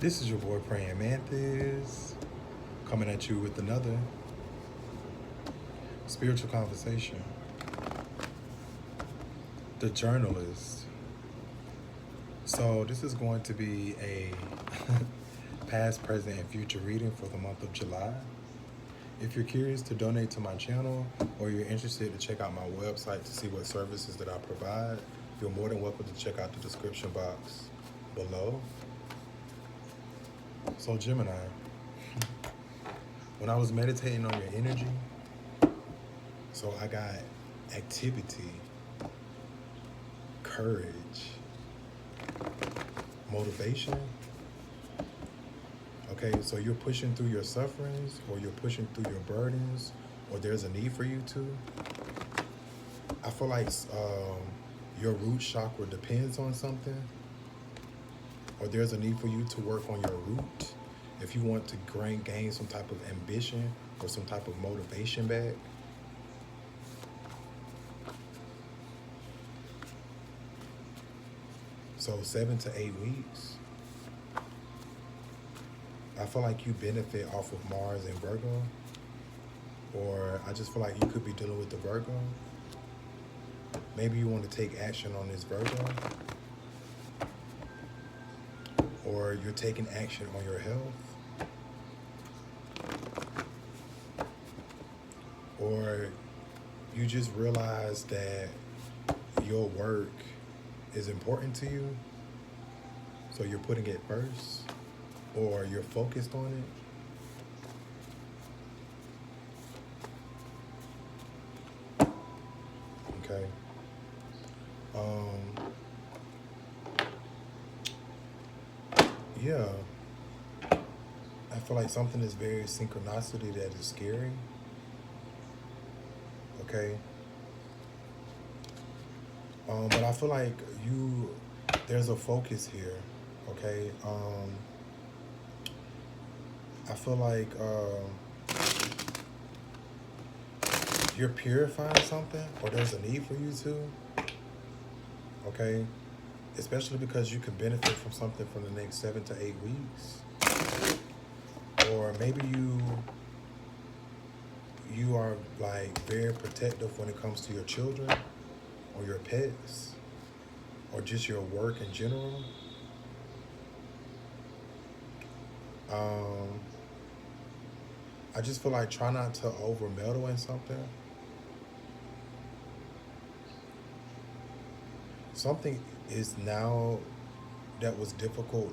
This is your boy Praying Mantis coming at you with another spiritual conversation. The journalist. So this is going to be a past, present, and future reading for the month of July. If you're curious to donate to my channel or you're interested to check out my website to see what services that I provide, you're more than welcome to check out the description box below. So Gemini, when I was meditating on your energy, so I got activity, courage, motivation. Okay, so you're pushing through your sufferings, or you're pushing through your burdens, or there's a need for you to. I feel like your root chakra depends on something, or there's a need for you to work on your root if you want to gain some type of ambition or some type of motivation back. So 7 to 8 weeks. I feel like you benefit off of Mars and Virgo, or I just feel like you could be dealing with the Virgo. Maybe you want to take action on this Virgo, or you're taking action on your health, or you just realize that your work is important to you, so you're putting it first, or you're focused on it. Okay. Yeah. I feel like something is very synchronicity that is scary. Okay. But I feel like there's a focus here. Okay. I feel like you're purifying something, or there's a need for you to. Okay. Especially because you can benefit from something from the next 7 to 8 weeks. Or maybe you are like very protective when it comes to your children or your pets or just your work in general. I just feel like try not to over meddle in something. Something is now that was difficult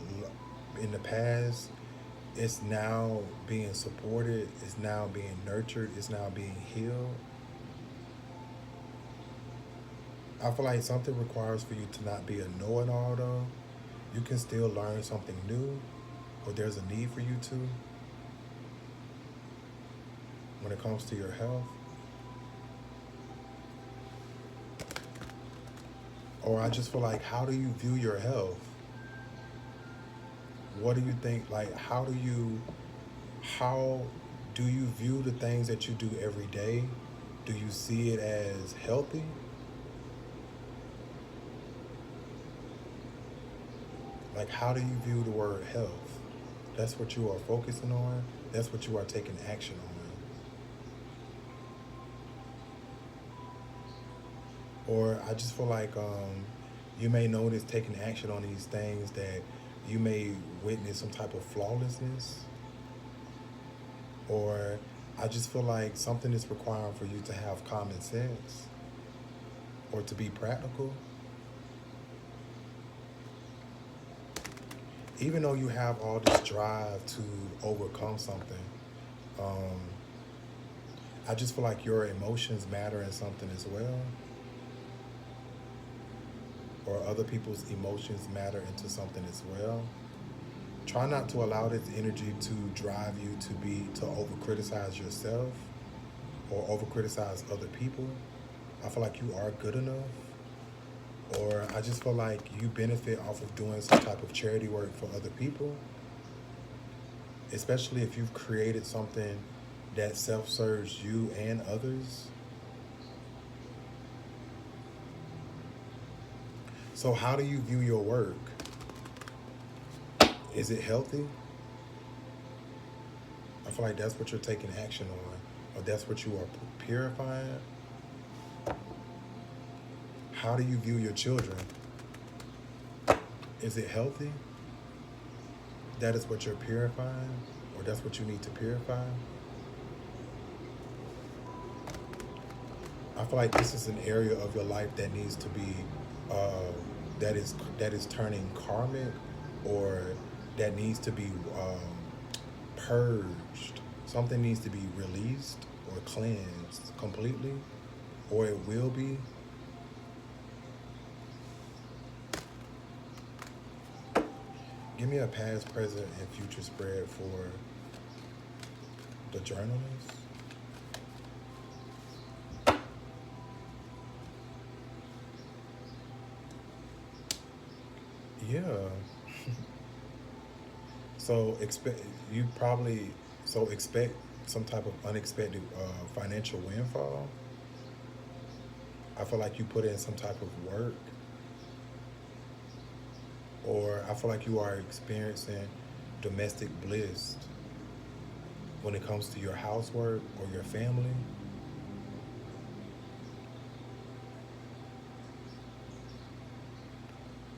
in the past, it's now being supported, it's now being nurtured, it's now being healed. I feel like something requires for you to not be a know-it-all though. You can still learn something new, or there's a need for you to. When it comes to your health. Or I just feel like, how do you view your health? What do you think, like, how do you view the things that you do every day? Do you see it as healthy? Like, how do you view the word health? That's what you are focusing on. That's what you are taking action on. Or I just feel like you may notice taking action on these things that you may witness some type of flawlessness. Or I just feel like something is required for you to have common sense or to be practical. Even though you have all this drive to overcome something, I just feel like your emotions matter in something as well. Or other people's emotions matter into something as well. Try not to allow this energy to drive you to over criticize yourself or over criticize other people. I feel like you are good enough. Or I just feel like you benefit off of doing some type of charity work for other people. Especially if you've created something that self-serves you and others. So how do you view your work? Is it healthy? I feel like that's what you're taking action on, or that's what you are purifying. How do you view your children? Is it healthy? That is what you're purifying, or that's what you need to purify. I feel like this is an area of your life that needs to be, uh, that is turning karmic, or that needs to be purged. Something needs to be released or cleansed completely, or it will be. Give me a past, present, and future spread for the journalist. Yeah. So expect some type of unexpected financial windfall. I feel like you put in some type of work, or I feel like you are experiencing domestic bliss when it comes to your housework or your family.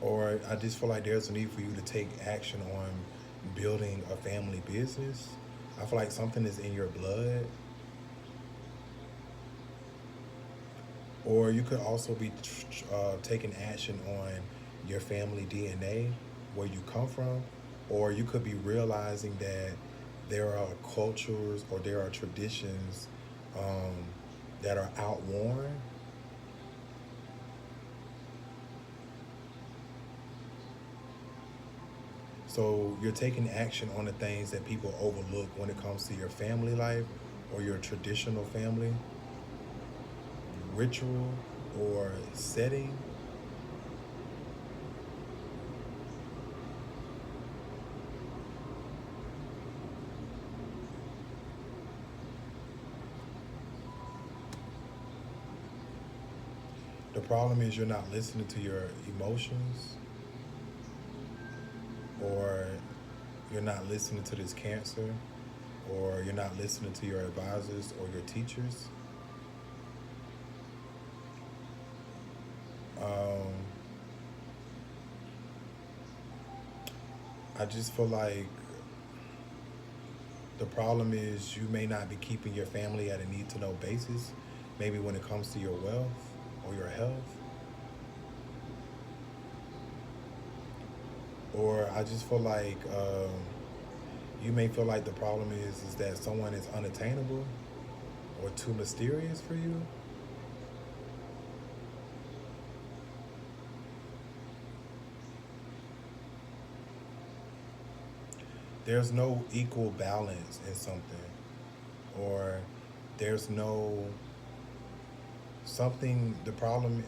Or I just feel like there's a need for you to take action on building a family business. I feel like something is in your blood. Or you could also be taking action on your family DNA, where you come from. Or you could be realizing that there are cultures or there are traditions um, that are outworn. So you're taking action on the things that people overlook when it comes to your family life or your traditional family ritual or setting. The problem is you're not listening to your emotions, or you're not listening to this cancer, or you're not listening to your advisors or your teachers. Um, I just feel like the problem is you may not be keeping your family at a need to know basis, maybe when it comes to your wealth or your health. Or I just feel like you may feel like the problem is that someone is unattainable or too mysterious for you. There's no equal balance in something, or there's no something. The problem,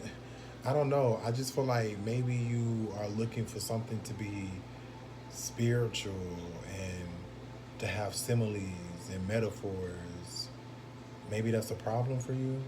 I don't know. I just feel like maybe you are looking for something to be spiritual and to have similes and metaphors. Maybe that's a problem for you.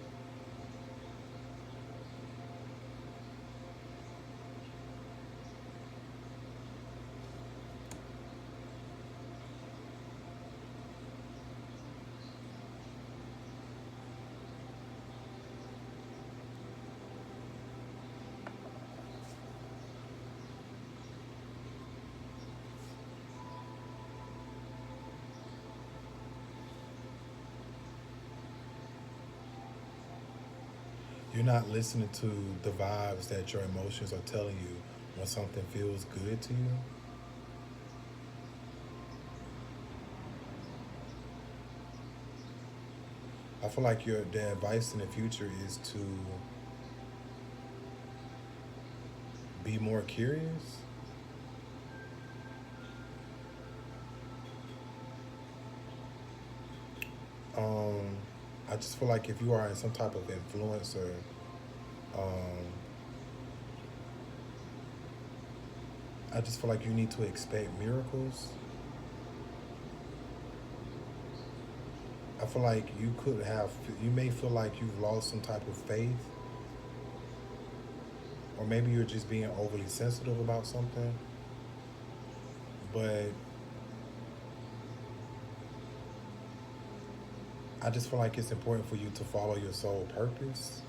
You're not listening to the vibes that your emotions are telling you when something feels good to you. I feel like the advice in the future is to be more curious. Um, I just feel like if you are in some type of influencer, um, I just feel like you need to expect miracles. I feel like you may feel like you've lost some type of faith, or maybe you're just being overly sensitive about something. But I just feel like it's important for you to follow your soul purpose.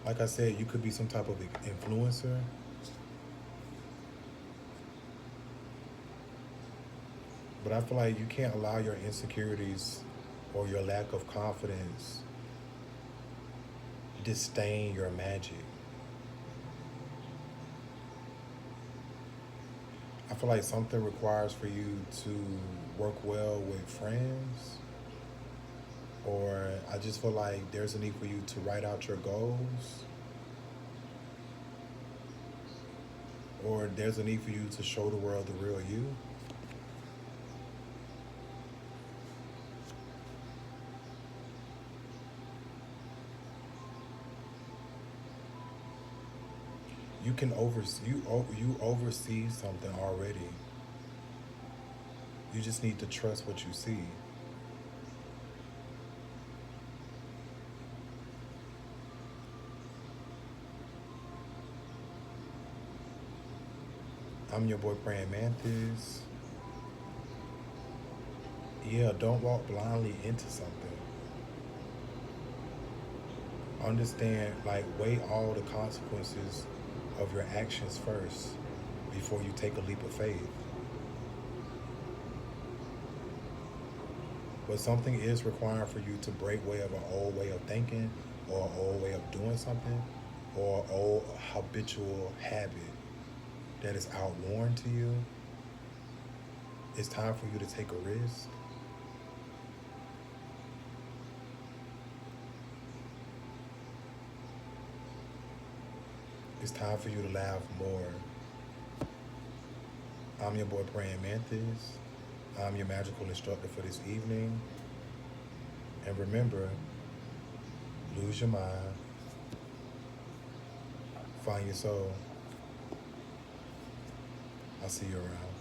Like I said, you could be some type of influencer, but I feel like you can't allow your insecurities or your lack of confidence disdain your magic. I feel like something requires for you to work well with friends, or I just feel like there's a need for you to write out your goals, or there's a need for you to show the world the real you. You can you oversee something already. You just need to trust what you see. I'm your boy Praying Mantis. Yeah, don't walk blindly into something. Understand, like, weigh all the consequences of your actions first before you take a leap of faith. But something is required for you to break way of an old way of thinking, or an old way of doing something, or an old habitual habit that is outworn to you. It's time for you to take a risk. It's time for you to laugh more. I'm your boy Praying Mantis. I'm your magical instructor for this evening. And remember, lose your mind, find your soul. I'll see you around.